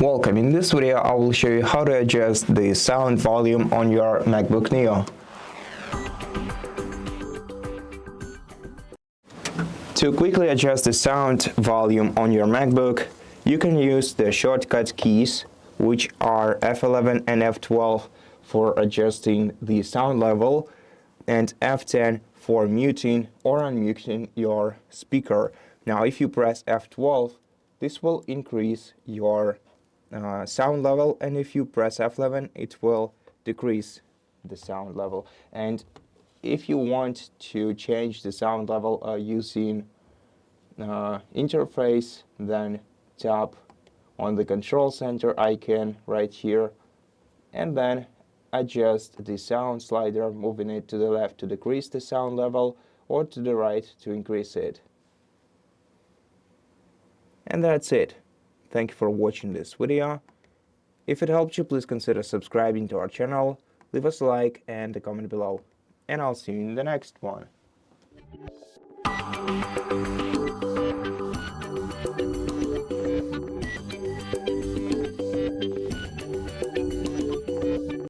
Welcome. In this video I will show you how to adjust the sound volume on your MacBook Neo. To quickly adjust the sound volume on your MacBook, you can use the shortcut keys, which are F11 and F12 for adjusting the sound level and F10 for muting or unmuting your speaker. Now if you press F12, this will increase your sound level, and if you press F11, it will decrease the sound level. And if you want to change the sound level using interface, then tap on the control center icon right here and then adjust the sound slider, moving it to the left to decrease the sound level or to the right to increase it. And that's it. Thank you for watching this video. If it helped you, please consider subscribing to our channel, leave us a like and a comment below, and I'll see you in the next one.